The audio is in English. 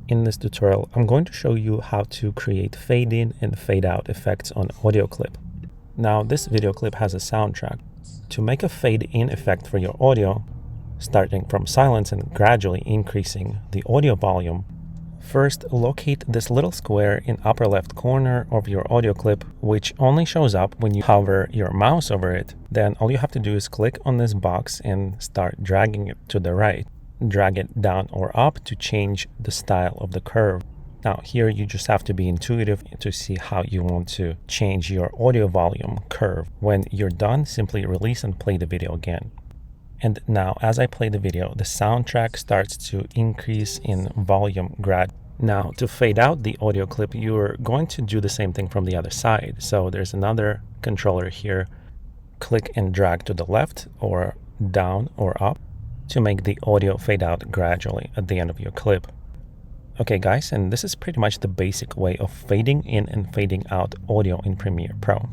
In this tutorial, I'm going to show you how to create fade in and fade out effects on audio clip. Now, this video clip has a soundtrack. To make a fade in effect for your audio, starting from silence and gradually increasing the audio volume, first locate this little square in upper left corner of your audio clip, which only shows up when you hover your mouse over it. Then all you have to do is click on this box and start dragging it to the right. Drag it down or up to change the style of the curve. Now here you just have to be intuitive to see how you want to change your audio volume curve. When you're done, simply release and play the video again. And now as I play the video, the soundtrack starts to increase in volume gradually. Now to fade out the audio clip, you're going to do the same thing from the other side. So there's another controller here. Click and drag to the left or down or up to make the audio fade out gradually at the end of your clip. Okay guys, and this is pretty much the basic way of fading in and fading out audio in Premiere Pro.